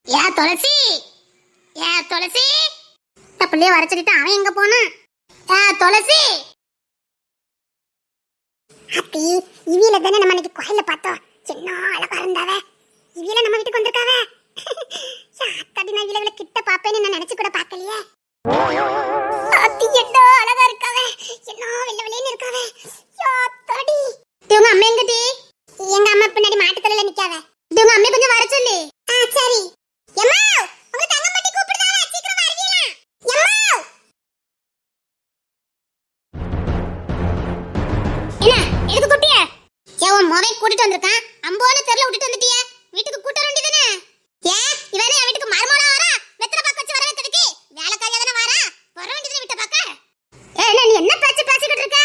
ஏ துளசி, ஏ துளசி, இந்த பிள்ளைய வர சொல்லிட்டு அவன் எங்க போனான்? ஏ துளசி. அத்தி, இவியில தானே நம்ம இன்னைக்கு கோயில்ல பார்த்தோம். என்ன அழகா இருந்தாவ. இவியில நம்ம வீட்டுக்கு வந்திருக்காவ. அத்தாடி, நான் இவியில கிட்ட பாப்பேன்னு நான் நினைச்சு கூட பார்க்கலையே. அத்தி, என்ன அழகா இருக்காவ. என்ன வெள்ள வெள்ளேன்னு இருக்காவ. அத்தாடி, இவங்க அம்மா எங்கடி? எங்க அம்மா பின்னாடி மாட்டுத்தலையில நிக்காவ. இவங்க அம்மா கொஞ்சம் வர சொல்லு. சரி. எம்மா, உங்க தங்கமட்டி கூப்பிடுதாவ, சீக்கிரம் வரீங்களா? எம்மா. என்ன எதுக்கு கூட்டிய? உன் மோவை கூட்டிட்டு வந்திருக்கான். அம்போன தெருல விட்டுட்டு வந்துட்டிய. வீட்டுக்கு கூட்ட வேண்டியதானே? இவனே என் வீட்டுக்கு மருமகளா வரா? வெத்தற பாக்க வச்சு வர வைக்கிறதுக்கு வேலைக்காரியா தானே வரா? வர வேண்டியது வீட்டை பாக்க. நீ என்ன பேச்சு பேசிக்கிட்டு இருக்க?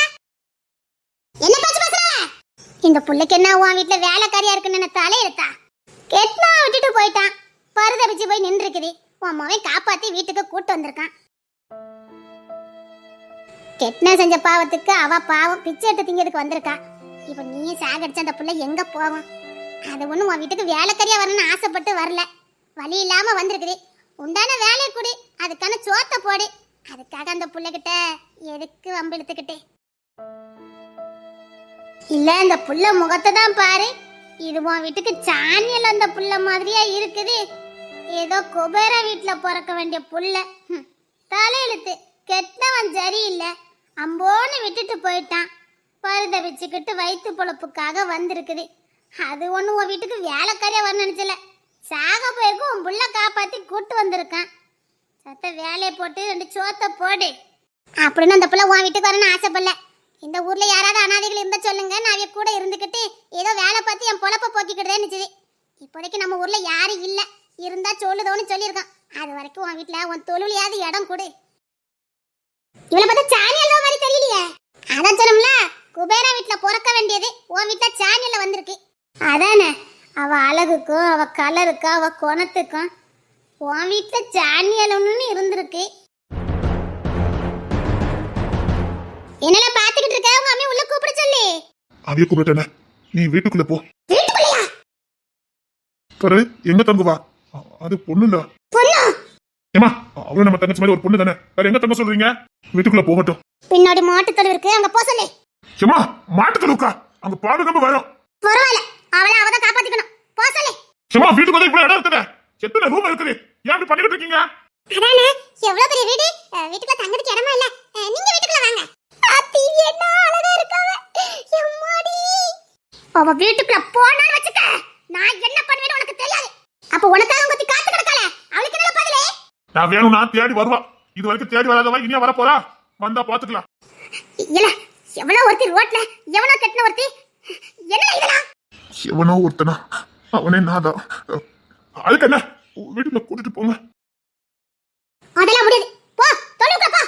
என்ன பேச்சு பேசுற? இந்த புள்ளைக்கு என்ன உன் வீட்டுல வேலைக்காரியா இருக்குன்னு நினைத்தாலே எடுத்தா கெட்டா விட்டுட்டு போயிட்டான். பருதபிச்சு போய் நின்று இருக்குது. உன் மகன் காப்பாத்தி வீட்டுக்கு கூட்டு வந்திருக்கான். கெட்னா செஞ்ச பாவத்துக்கு அவ பாவம் பிச்சை எடுத்து திங்கிறதுக்கு வந்திருக்கா. இப்ப நீ சாகடிச்ச அந்த புள்ள எங்க போவான்? அது ஒண்ணும் உன் வீட்டுக்கு வேலைக்காரியா வரணும்னு ஆசைப்பட்டு வரல. வழி இல்லாம வந்திருக்குது. உண்டான வேலையை கூடி, அதுக்கான சோத்த போடு. அதுக்காக அந்த புள்ளகிட்ட எதுக்கு வம்பு இழுத்துக்கிட்டே? இல்ல, இந்த புள்ள முகத்தை தான் பாரு. இது உன் வீட்டுக்கு சாணியல் அந்த புள்ள மாதிரியா இருக்குது. ஏதோ குபேர வீட்டுல பிறக்க வேண்டிய புள்ள. தலையெழுத்து. கெட்டவன் சரியில்லை. அம்போன்னு விட்டுட்டு போயிட்டான். பருத வச்சுக்கிட்டு வயிற்று பொழப்புக்காக வந்திருக்குது. அது ஒண்ணு உன் வீட்டுக்கு வேலைக்காரியா வர நினைச்சல. சாக போயிருக்கும் உன் புள்ள காப்பாத்தி கூட்டு வந்திருக்கான். சத்த வேலையை போட்டு 2 சோத்த போடு அப்படின்னு அந்த புள்ள உன் வீட்டுக்கு வரணும்னு ஆசைப்படல. இந்த ஊர்ல யாராவது அனாதைகள் இருந்தா சொல்லுங்க, நான் அவைய கூட இருந்துகிட்டு ஏதோ வேலை பார்த்து என் பொழப்ப போக்கிக்கிட்டதே நினைச்சது. இப்போதைக்கு நம்ம ஊர்ல யாரும் இல்ல. இருந்தா சொல்லுதோன்னு சொல்லியிருக்கான். அது வரைக்கும் உன் வீட்டுல உன் தொழிலையாவது இடம் கொடு. இவளை பார்த்தா சாணியல்ல மாதிரி தெரியலையே. அதான் சொல்லும்ல, குபேரா வீட்டுல பிறக்க வேண்டியது உன் வீட்டுல சாணியல்ல வந்திருக்கு. அதானே, அவ அழகுக்கும் அவ கலருக்கும் அவ குணத்துக்கும் உன் வீட்டுல சாணியல்னு இருந்திருக்கு. என்னெல்லாம் பாத்துக்கிட்டு இருக்க? உங்க அம்மா உள்ள கூப்பிட சொல்லு. அவைய கூப்பிட்டேனே, நீ வீட்டுக்குள்ள போ. வீட்டுக்குள்ளயா? கரு எங்க தங்குவா? அது பொண்ணு இல்ல. பொண்ணு? ஏமா, அவள நம்ம தங்கச்சி மாதிரி ஒரு பொண்ணு தானே. வேற எங்க தங்க சொல்றீங்க? வீட்டுக்குள்ள போகட்டும். பின்னாடி மாட்டு தொழு இருக்கு, அங்க போ சொல்லு. ஏமா, மாட்டு தொழுக்கா? அங்க பாதுகாப்பு வரும். பரவாயில்ல, அவள காப்பாத்திக்கணும். போ சொல்லு. ஏமா, வீட்டுக்கு வந்து இவ்வளவு இடம் இருக்குது. எத்தனை ரூம் இருக்குது? ஏன் இப்படி பண்ணிட்டு இருக்கீங்க? அதானே, எவ்வளவு பெரிய வீடு. வீட்டுக்குள்ள தங்கறதுக்கு இடமா இல்ல. நீங்க வீட்டுக்குள்ள வாங்க. அத்தி, என்ன அழகா இருக்காவ. எம்மாடி. அவ வீட்டுக்குள்ள போனான்னு வச்சுக்க, நான் என்ன பண்ணுவேன்னு உனக்கு தெரியாது. அப்ப உனக்காக உங்கத்தி காத்து கிடக்கல. அவளுக்கு என்ன பதிலே? நான் வேணும்னா தேடி வருவா. இது வரைக்கும் தேடி வராதவா இனியா வர போறா. வந்தா பாத்துக்கலாம். இல்ல, எவ்வளவு ஒருத்தி ரோட்ல எவனோ கெட்டின ஒருத்தி. என்ன இதெல்லாம்? எவனோ ஒருத்தனா? அவனே நாதான். அதுக்கு என்ன, வீட்டுக்குள்ள கூட்டிட்டு போங்க. அதெல்லாம் முடியாது. போ, தொழுவுக்குள்ள போ.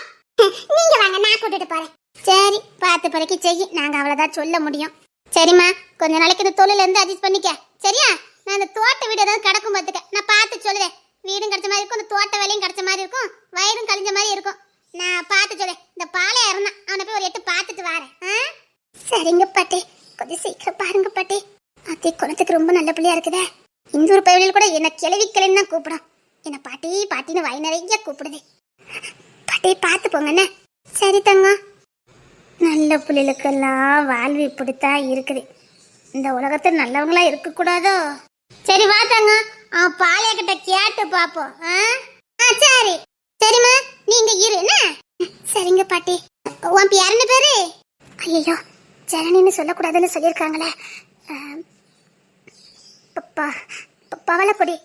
நீங்க வாங்க, நான் கூட்டிட்டு போறேன். சரி, பார்த்து பறக்கி செய்யி. நாங்க அவ்வளவுதான் சொல்ல முடியும். சரிம்மா, கொஞ்ச நாளைக்கு இந்த தொழில இருந்து அட்ஜஸ்ட் பண்ணிக்க. சரியா? நான் இந்த தோட்ட வீடு ஏதாவது கிடக்கும் பார்த்துக்க. நான் பார்த்து சொல்லுவேன். வீடும் கிடைச்ச மாதிரி இருக்கும், இந்த தோட்ட வேலையும் கிடைச்ச மாதிரி இருக்கும், வயிறும் கழிஞ்ச மாதிரி இருக்கும். நான் பார்த்து சொல்லுவேன். இந்த பாலையா இருந்தா அவனை போய் ஒரு 8 பார்த்துட்டு வரேன். சரிங்க பாட்டி, கொஞ்சம் சீக்கிரம் பாருங்க பாட்டி. அத்தி குணத்துக்கு ரொம்ப நல்ல பிள்ளையா இருக்குதே. இந்த ஒரு பையனில் கூட என்ன கிளவிக்கலன்னு தான் கூப்பிடும். என்ன பாட்டி பாட்டின்னு வய நிறைய கூப்பிடுது. பாட்டி பார்த்து போங்கண்ணே. சரி தங்கம். நல்ல பிள்ளைகளுக்கெல்லாம் வாழ்வு இப்படித்தான் இருக்குது. இந்த உலகத்தில் நல்லவங்களா இருக்கக்கூடாதோ? சரி வா தங்க, பாளைய கிட்ட கேட்டு பாப்போம். சரி சரிம்மா, நீங்க இரு என்ன. சரிங்க பாட்டி. உன் யாருன்னு பேரு? ஐயோ, ஜனனின்னு சொல்லக்கூடாதுன்னு சொல்லியிருக்காங்களே. பவளக்கொடி.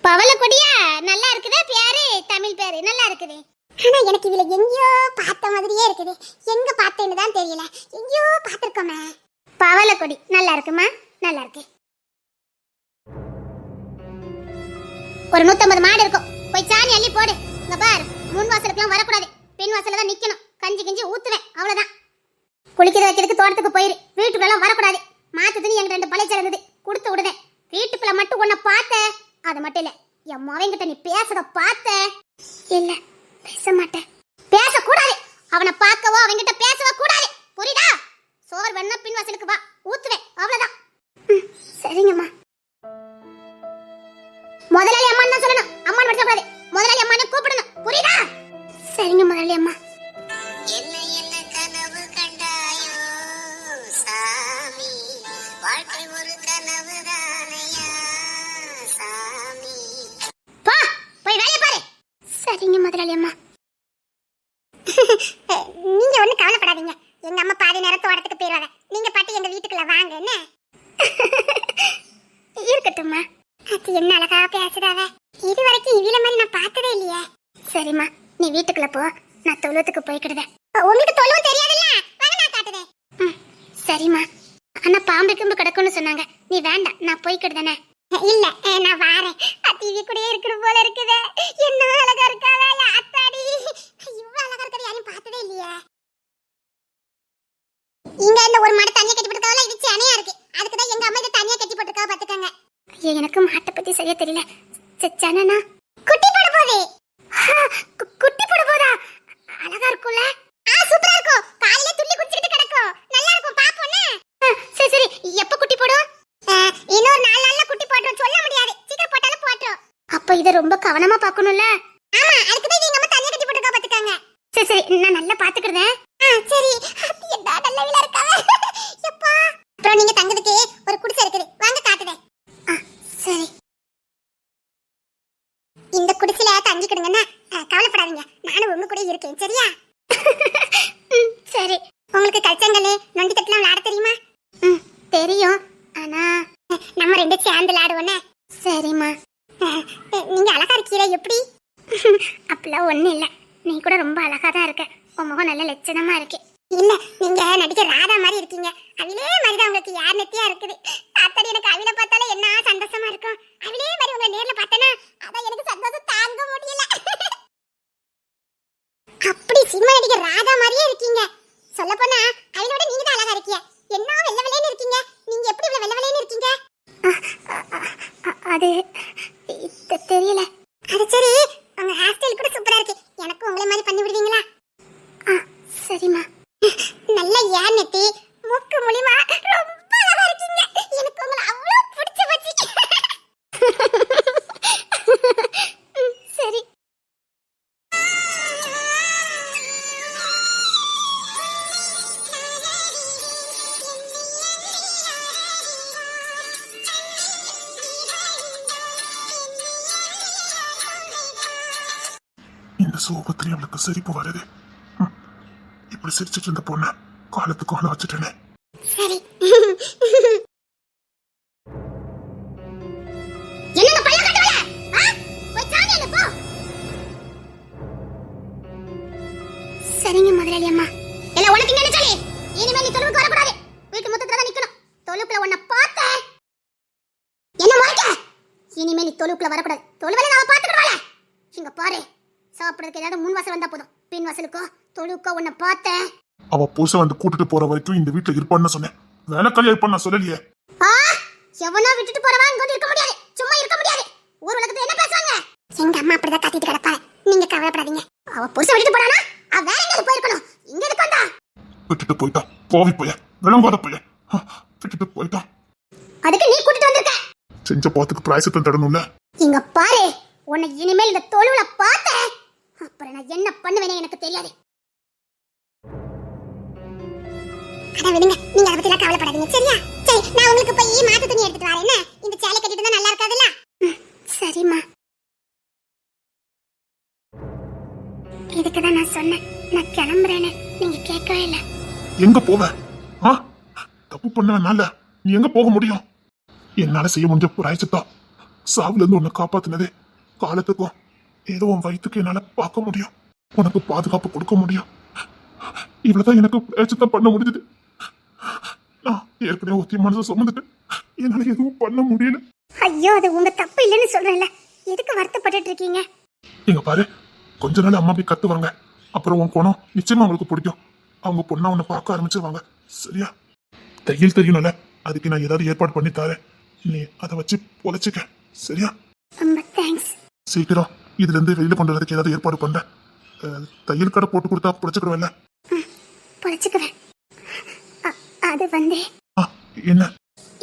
பவளக்கொடியா? நல்லா இருக்குதே பேரு. தமிழ் பேரு நல்லா இருக்குது. ஆனா எனக்கு இதுல எங்கேயோ பார்த்த மாதிரியே இருக்குது. எங்க பார்த்தேன்னு தான் தெரியல. எங்கேயோ பார்த்திருக்கோமே. பவளக்கொடி நல்லா இருக்குமா? நல்லா இருக்கு. ஒரு 150 மாடு இருக்கும். போய் சாணி அள்ளி போடு. இங்க பாரு, முன் வாசலுக்குலாம் வரக்கூடாது. பின் வாசல்ல தான் நிக்கணும். கஞ்சி கிஞ்சி ஊத்துவேன், அவ்வளவுதான். குளிக்கிறது வைக்கிறதுக்கு தோட்டத்துக்கு போயிரு. வீட்டுக்குள்ள வரக்கூடாது. மாத்து துணி எங்க 2 பழைய இருந்தது, கொடுத்து விடுவேன். வீட்டுக்குள்ள மட்டும் உன்னை பார்த்த, அது மட்டும் இல்ல, என் மவங்கிட்ட நீ பேசுறத பார்த்த. இல்ல, பேச மாட்டேன். பேசக்கூடாது. அவனை பார்க்கவோ அவங்கிட்ட பேசவோ கூடாது. புரியுதா? சோறு வேணா பின் வாசலுக்கு வா, ஊத்துவேன், அவ்வளவுதான். சரிங்கம்மா. முதலாளி அம்மா என்ன சொல்ல வாழ்க்கை ஒரு கனவுதானையா சாமி. போ போய் வேலைய பாரு. சரிங்க முதலாளி அம்மா. நீங்க ஒண்ணு கவலைப்படாதீங்க. எங்க அம்மா பாதி நேரம் தோட்டத்துக்கு போயிருவாங்க. நீங்க பாட்டு எங்க வீட்டுக்குள்ள வாங்க. என்ன இருக்கட்டும்மா. அது என்ன அழகா பேசுறாவ. இது வரைக்கும் இவில மாதிரி நான் பார்த்ததே இல்லையே. சரிம்மா நீ வீட்டுக்குள்ள போ. நான் தொழுவத்துக்கு போய்க்கிடுவேன். உங்களுக்கு தொழுவும் தெரியாதுல்ல. வாங்க நான் காட்டுறேன். சரிம்மா. ஆனா பாம்பு கிம்பு கிடக்கும்னு சொன்னாங்க. நீ வேண்டாம் நான் போய்க்கிடுதானே. இல்ல நான் வாரேன். டிவி கூடயே இருக்கிற போல இருக்குதே. என்ன அழகா இருக்காவே அத்தாடி. இவ்வளவு அழகா இருக்கறது யாரும் பார்த்ததே இல்லையே. இங்க இந்த ஒரு மாடு தனியா கட்டி போட்டுருக்காவல. இது சேனையா இருக்கு. அதுக்கு தான் எங்க அம்மா இத தனியா கட்டி போட்டுருக்கா பாத்துக்கங்க. ஐயோ எனக்கு மாட்டை பத்தி சரியா தெரியல. சேனனா குட்டி போட போதே. குட்டி போட போதா? அழகா இருக்கும்ல. சூப்பரா இருக்கும். காலையில துள்ளி குடிச்சிட்டு கிடக்கும். நல்லா இருக்கும் பாப்போனே. சரி சரி எப்ப குட்டி போடும்? இன்னொரு 4 நாள்ல குட்டி போட்றோம். சொல்ல முடியாது. சீக்கிரம் போட்டாலும் போட்றோம். அப்ப இத ரொம்ப கவனமா பார்க்கணும்ல. ஆமா அதுக்கு தான் எங்க அம்மா தனியா கட்டி போட்டுருக்கா பாத்துக்கங்க. சரி சரி நான் நல்லா பாத்துக்கிறேன். சரி என்ன நல்ல வில இருக்காவே. எப்பா அப்புறம் நீங்க தங்கதுக்கு ஒரு குடிசை இருக்குது. வாங்க காட்டுறேன். சரி இந்த குடிசையில தங்கிக்கிடுங்கன்னா கவலைப்படாதீங்க. நானும் உங்க கூட இருக்கேன். சரியா? சரி. உங்களுக்கு கல்ச்சங்கல் நொண்டி தட்டுலாம் விளையாட தெரியுமா? தெரியும். ஆனா நம்ம 2 சேர்ந்து விளையாடுவோனே. சரிம்மா. நீங்க அழகா இருக்கீங்க. எப்படி? அப்பலாம் ஒண்ணு இல்ல. நீ கூட ரொம்ப அழகா தான் இருக்க. உன் முகம் நல்ல லட்சணமா இருக்கு. இல்ல நீங்க நடிக்க ராதா மாதிரி இருக்கீங்க. அவிலே மாதிரி தான் உங்களுக்கு யார் நெத்தியா இருக்குது. அத்தடி எனக்கு அவில பார்த்தாலே என்ன சந்தோஷமா இருக்கும். அவிலே மாதிரி உங்க நேர்ல பார்த்தேனா அதான் எனக்கு சந்தோஷம் தாங்க முடியல. அப்படி சினிமா நடிக்க ராதா மாதிரியே இருக்கீங்க. சொல்லப் போனா அவிலோட நீங்க தான் அழகா இருக்கீங்க. என்ன வெள்ளை வெள்ளைன்னு இருக்கீங்க. நீங்க எப்படி இவ்வளவு வெள்ளை வெள்ளைன்னு இருக்கீங்க? அது தெரியல. அது சரி உங்க ஹேர் ஸ்டைல் கூட சூப்பரா இருக்கு. எனக்கு உங்களை மாதிரி பண்ணி விடுவீங்களா? சரிம்மா. நல்ல ஏன் நெத்தி மூக்கு மூலிமா ரொம்ப அழகா இருக்கீங்க. எனக்கு உங்களை அவ்வளவு பிடிச்சு போச்சு. சரி. இந்த சோகத்திலே அவளுக்கு சிரிப்பு வருது. இப்படி சிரிச்சிட்டு இருந்த பொண்ண காலத்துக்கு ஆள வச்சுட்டேனே. சரி. என்னங்க பல்ல கட்டவல? போய் சாணியல போ. சரிங்க முதலாளி அம்மா. எல்லாம் உனக்கு என்ன சொல்லி? இனிமே நீ தொழுவுக்கு வர கூடாது. வீட்டு முத்தத்துல தான் நிக்கணும். தொழுவுக்குள்ள உன்னை பார்த்தேன். என்ன முறைக்க? இனிமே நீ தொழுவுக்குள்ள வர கூடாது. தொழுவல நான் பாத்துக்கறவள. இங்க பாரு. சாப்பிடுறதுக்கு ஏதாவது முன் வாசல் வந்தா போதும். பின் வாசலுக்கோ தொழுவுக்கோ உன்னை பார்த்தேன். அவ புருஷன் வந்து கூட்டிட்டு போற வரைக்கும் இந்த வீட்டுல இருப்பான்னு சொன்னேன். வேலைக்காரியா இருப்பான்னு நான் சொல்லலையே. எவனா விட்டுட்டு போறவன் இங்க இருக்க முடியாது. சும்மா இருக்க முடியாது. ஊர் உலகத்துல என்ன பேசுவாங்க? எங்க அம்மா அப்படிதான் கத்திட்டு கிடப்பாங்க. நீங்க கவலைப்படாதீங்க. அவ புருஷன் விட்டுட்டு போறானா? அவ வேற எங்கேயாவது போயிருக்கணும். இங்க எதுக்கு வந்தா? விட்டுட்டு போயிட்டா. கோவி போய விளங்காத போய விட்டுட்டு போயிட்டா. அதுக்கு நீ கூட்டிட்டு வந்திருக்க. செஞ்ச பாத்துக்கு பிராயசத்தம் தரணும்ல. இங்க பாரு. உன்னை இனிமேல் இந்த தொழுவுல பார்த்தேன். அப்புறம் நான் என்ன பண்ணுவேனே எனக்கு தெரியாது. அட விடுங்க. நீங்க அத பத்திலாம் கவலைப்படாதீங்க. சரியா? சரி நான் உங்களுக்கு போய் மாத்து துணி எடுத்துட்டு வரேன். என்ன இந்த சேலை கட்டிட்டு தான் நல்லா இருக்காதுல்ல? சரிம்மா. இதுக்கு தான் நான் சொன்னேன். நான் கிளம்புறேன்னு நீங்க கேட்கவே இல்ல. எங்க போவ? தப்பு பண்ணனால நீ எங்க போக முடியும்? என்னால செய்ய முடிஞ்ச பிராயசத்தா சாவுல இருந்து உன்னை காப்பாத்தினதே. காலத்துக்கும் ஏதோ உன் வயிற்றுக்கு என்னால பார்க்க முடியும். உனக்கு பாதுகாப்பு கொடுக்க முடியும். இவ்வளவுதான் எனக்கு பிராயசத்தம் பண்ண முடிஞ்சது. நான் ஏற்கனவே ஒத்தி மனசை சுமந்துட்டேன். என்னால எதுவும் பண்ண முடியல. ஐயோ அது உங்க தப்பு இல்லைன்னு சொல்றேன்ல. எதுக்கு வருத்தப்பட்டுட்டு இருக்கீங்க? எங்க பாரு, கொஞ்ச நாள் அம்மா போய் கத்துவாங்க. அப்புறம் உன் குணம் நிச்சயமா அவங்களுக்கு பிடிக்கும். அவங்க பொண்ணா உன்னை பார்க்க ஆரம்பிச்சிருவாங்க. சரியா? தையல் தெரியணும்ல, அதுக்கு நான் ஏதாவது ஏற்பாடு பண்ணி தரேன். நீ அதை வச்சு பொழைச்சிக்க. சரியா? ரொம்ப தேங்க்ஸ். சீக்கிரம் இதுல இருந்து வெளியில கொண்டு வரதுக்கு ஏதாவது ஏற்பாடு பண்றேன். தையல் கடை போட்டு கொடுத்தா பொழைச்சுக்கிறவல்ல? பொழைச்சுக்குவேன். அது வந்து என்ன?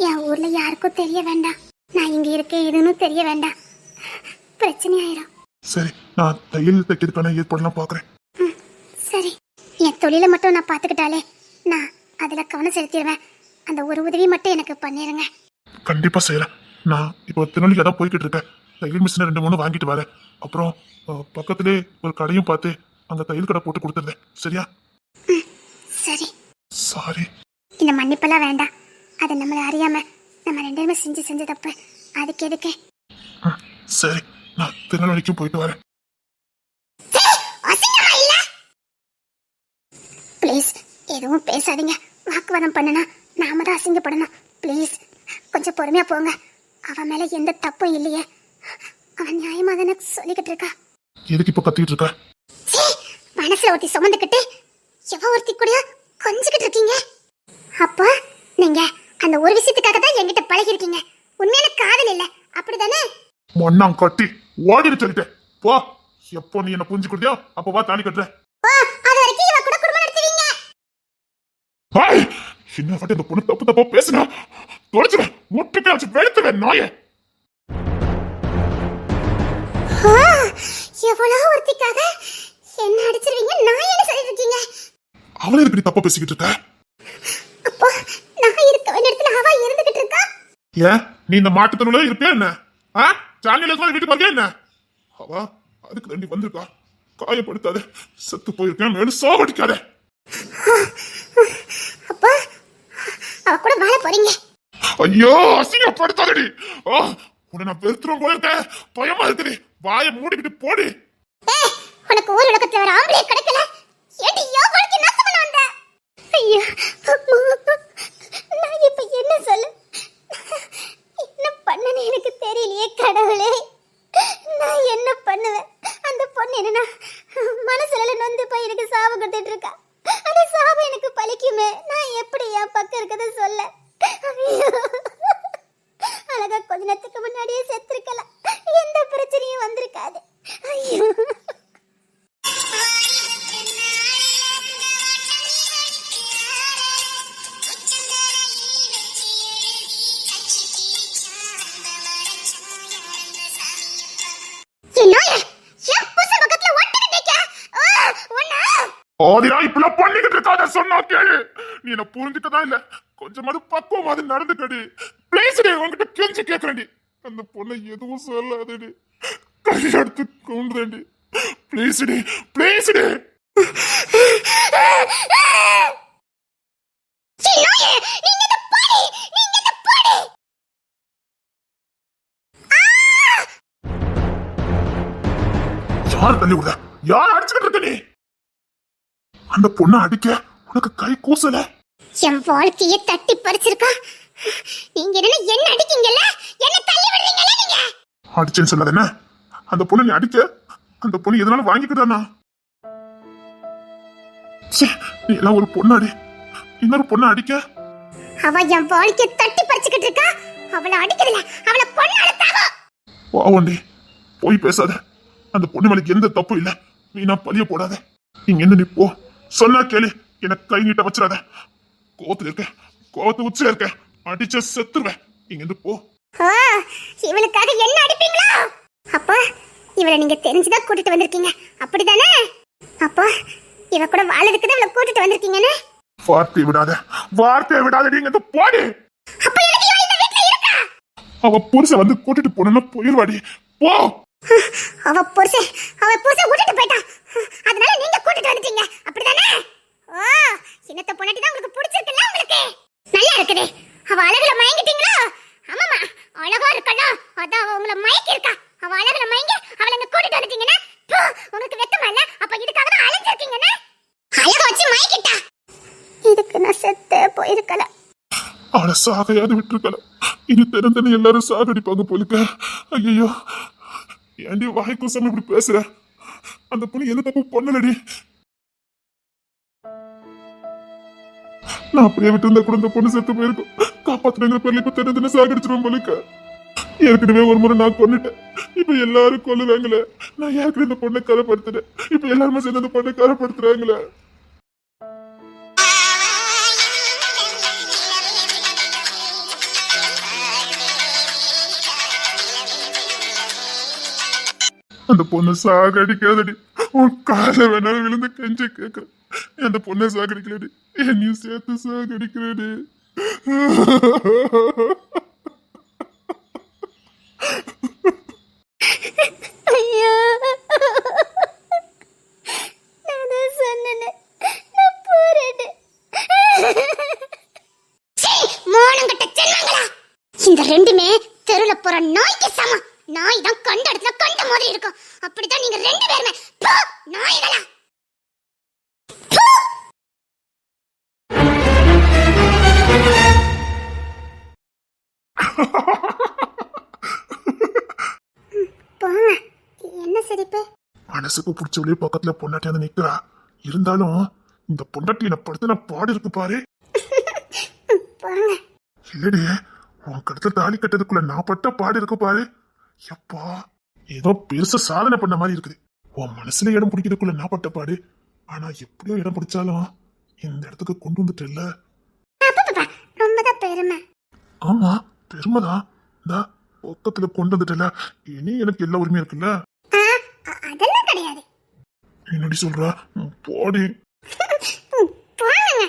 என் ஊர்ல யாருக்கும் தெரிய வேண்டாம். நான் இங்க இருக்கேன் இதுன்னு தெரிய வேண்டாம். பிரச்சனை ஆயிரும். சரி, நான் தையல் தைக்கிறதுக்கான ஏற்பாடுலாம் பாக்குறேன். சரி. என் தொழிலை மட்டும் நான் பாத்துக்கிட்டாலே நான் அதுல கவனம் செலுத்திடுவேன். அந்த ஒரு உதவி மட்டும் எனக்கு பண்ணிருங்க. கண்டிப்பா செய்யறேன். நான் இப்போ திருநெல்வேலிக்கு தான் போய்கிட்டு இருக்கேன். தையல் மிஷின் 2 3 வாங்கிட்டு வரேன். அப்புறம் பக்கத்திலே ஒரு கடையும் பார்த்து அங்க தையல் கடை போட்டு கொடுத்துருந்தேன். சரியா? சரி. சாரி. இந்த மன்னிப்பெல்லாம் வேண்டாம். அது நம்மள அறியாம நம்ம 2 பேருமே செஞ்ச தப்பு. அதுக்கு எதுக்கு? சரி, நான் திருநெல்வேலிக்கும் போயிட்டு வரேன். ப்ளீஸ் எதுவும் பேசாதீங்க. வாக்குவாதம் பண்ணனா நாம தான் அசிங்கப்படணும். ப்ளீஸ் கொஞ்சம் பொறுமையா போங்க. அவன் மேல எந்த தப்பும் இல்லையே. அவன் நியாயமா தானே சொல்லிக்கிட்டு இருக்கா. எதுக்கு இப்ப கத்திட்டு இருக்க? மனசுல ஒருத்தி சுமந்துக்கிட்டு எவ ஒருத்தி கூட கொஞ்சிக்கிட்டு இருக்கீங்க. அப்போ நீங்க அந்த ஒரு விஷயத்துக்காக தான் என்கிட்ட பழகி இருக்கீங்க. உண்மையான காதல் இல்ல, அப்படிதானே? மண்ணாம் கட்டி ஓடிடு சொல்லிட்டேன். போ. எப்போ நீ என்ன புரிஞ்சுக்கிட்டியோ அப்போ வா தாலி கட்டுறேன். அது வரைக்கும் இவ கூட குடும்பம் நடத்துவீங்க. ஹாய், என்ன வாட்டி இந்த பொண்ணு தப்பா பேசுனா தொலைச்சுவேன். முட்டுக்கே வச்சு வெளுத்துவேன் நாயே. எவ்வளவு ஒருத்திக்காக என்ன அடிச்சிருவீங்க? நான் என்ன சொல்லிட்டு இருக்கீங்க? அவளே இப்படி தப்பா பேசிக்கிட்டு இருக்க? அப்போ நான் இருக்க வேண்டிய இடத்துல அவ இருந்துகிட்டு இருக்கா. ஏன் நீ இந்த மாட்டுத்தனுல இருப்பியா என்ன? சாண்டியில வீட்டுக்கு வந்தியா என்ன? அவ அதுக்கு தண்டி வந்திருக்கா. காயப்படுத்தாத, செத்து போயிருக்கேன் மேலும் சாவடிக்காத. அப்பா அவ கூட வாழ போறீங்க? ஐயோ, அசிங்கப்படுத்தாதடி. உன்னை நான் பெருத்துறோம் போல இருக்க. பயமா இருக்குது. வாயை மூடிக்கிட்டு போடி. உனக்கு ஊர் உலகத்துல வர ஆம்பளை கிடைக்கல. ஏடி யோ வாழ்க்கை நாசம் பண்ண வந்த. ஐயோ, நான் இப்ப என்ன சொல்ல? என்ன பண்ணனே எனக்கு தெரியலையே கடவுளே. நான் என்ன பண்ணுவேன்? அந்த பொண்ணு என்னன்னா மனசுல நொந்து போய் எனக்கு சாபம் கொடுத்துட்டு இருக்கா. அந்த சாபம் எனக்கு பலிக்குமே. நான் எப்படி என் பக்கம் இருக்கத சொல்ல? அழகா கொஞ்ச நேரத்துக்கு முன்னாடியே செத்துருக்கலாம். எந்த பிரச்சனையும் வந்திருக்காது. ஐயோ, இப்பெல்லாம் பண்ணிக்கிட்டு இருக்காத சொன்னா கேளு. நீ என்ன புரிஞ்சுக்கதான் இல்ல, கொஞ்சமாவது பக்குவமாவது நடந்துக்கடி. பிளேஸ்டே உங்ககிட்ட கெஞ்சி கேட்கறேன்டி. அந்த பொண்ணை எதுவும் சொல்லாதடி. கையெடுத்து கொண்டுடி. பிளேஸ்டே பிளேஸ்டே. யார் தள்ளி விட? யார் அடிச்சுக்கிட்டு இருக்க நீ? அந்த பொண்ணை அடிக்க உனக்கு கை கூசல? என் வாழ்க்கையை தட்டி பறிச்சிருக்கா. நீங்க என்ன அடிக்கீங்கல்ல? என்ன தள்ளி விடுறீங்கல்ல நீங்க? அடிச்சேன்னு சொல்லாத என்ன? அந்த பொண்ணை நீ அடிக்க அந்த பொண்ணு எதனால வாங்கிக்கிட்டானா? நீ எல்லாம் ஒரு பொண்ணாடி, இன்னொரு பொண்ணை அடிக்க? அவ என் வாழ்க்கையை தட்டி பறிச்சுக்கிட்டு இருக்கா. அவளை அடிக்கிறதுல அவளை பொண்ணு அழுத்தாவோ. வாவண்டி, போய் பேசாத. அந்த பொண்ணு மேலுக்கு எந்த தப்பு இல்ல. வீணா பழிய போடாத. இங்க என்ன நீ போ. சொன்னா கேளு. எனக்கு கை நீட்ட வச்சிடாத. கோவத்துல இருக்க, கோவத்து உச்சில இருக்க. அடிச்ச செத்துருவேன். இங்க இருந்து போ. இவளுக்காக என்ன அடிப்பீங்களா? அப்பா, இவளை நீங்க தெரிஞ்சுதான் கூட்டிட்டு வந்திருக்கீங்க, அப்படிதானே? அப்பா, இவ கூட வாழறதுக்கு தான் இவளை கூட்டிட்டு வந்திருக்கீங்கன்னு வார்த்தையை விடாத, வார்த்தையை விடாத. நீங்க இருந்து போடு. அப்ப எனக்கு இவ இந்த வீட்ல இருக்கா? அவ புருஷன் வந்து கூட்டிட்டு போனா போயிருவாடி. போ. அவ புருஷன் விட்டுட்டு போயிட்டான். அதனால நீங்க கூட்டிட்டு வந்துட்டீங்க, அப்படிதானே? ஓ, சின்னத்த பொண்ணாட்டி தான் உங்களுக்கு பிடிச்சிருக்குல்ல? உங்களுக்கு நல்லா இருக்குது. அவ அழகுல மயங்கிட்டீங்களா? ஆமாமா, அழகா இருக்கணும். அதான் அவ உங்களை மயக்கி இருக்கா. அவ அழகுல மயங்கி அவளை இங்க கூட்டிட்டு வந்துட்டீங்கன்னா உங்களுக்கு வெக்கமா இல்ல? அப்ப இதுக்காக தான் அலைஞ்சிருக்கீங்கன்னு அழக வச்சு மயக்கிட்டா. இதுக்கு நான் செத்தே போயிருக்கல. அவளை சாகையாவது விட்டுருக்கலாம். இனி திறந்தனு எல்லாரும் சாகடிப்பாங்க போலுக்க. ஐயோ, ஏண்டி வாய் கூசாம இப்படி பேசுற? அந்த பொண்ணு எந்த தப்பு பண்ணலடி. நான் அப்படியே விட்டு இருந்தா கூட இந்த பொண்ணு செத்து போயிருக்கும். காப்பாத்துறங்கிற பேர்ல இப்ப திறந்தன சாகடிச்சிருவோம் போலுக்க. ஏற்கனவே ஒரு முறை நான் கொன்னுட்டேன். இப்ப எல்லாரும் கொல்லுறாங்களே. நான் ஏற்கனவே இந்த பொண்ணை கரைப்படுத்துறேன். இப்ப எல்லாருமே சேர்ந்து அந்த பொண்ணை கரைப்படுத்துறாங்களே. அந்த பொண்ணை சாகடிக்காதடி. உன் கால வேணாலும் விழுந்து கெஞ்சி கேட்கிறேன். அந்த பொண்ணை சாகடிக்கலடி, என்னையும் சேர்த்து சாகடிக்கிறேடி. ஐயோ நான் தான் சொன்னேனே, நான் போறேன்னு. சீ, மோனங்கட்ட செல்வங்களா, இந்த ரெண்டுமே தெருல போற நாய்க்கு சமம். நாய் தான் கண்ட இடத்துல கண்ட மாதிரி இருக்கும். அப்படித்தான் நீங்க ரெண்டு பேருமே. போ, நாய்களா. போங்க. என்ன சிரிப்பு? மனசுக்கு பிடிச்சவளே பக்கத்துல பொண்டாட்டி வந்து நிக்கிறா. இருந்தாலும் இந்த பொண்டாட்டியில படுத்துன பாடு இருக்கு பாரு. போங்க. இல்லடி, உன் கழுத்துல தாலி கட்டதுக்குள்ள நான் பட்ட பாடு இருக்கு பாரு. எப்பா, ஏதோ பெருசா சாதனை பண்ண மாதிரி இருக்குது. உன் மனசுல இடம் பிடிக்கிறதுக்குள்ள நான் பட்ட பாடு. ஆனா எப்படியோ இடம் பிடிச்சாலும் இந்த இடத்துக்கு கொண்டு வந்துட்டல. அப்பப்பா, ரொம்பதான் பெருமை. ஆமா, பெருமைதான். இந்த பக்கத்துல கொண்டு வந்துட்டல. இனி எனக்கு எல்லா உரிமையும் இருக்குல்ல. அதெல்லாம் கிடையாது. என்னடி சொல்ற? போடி. போங்க.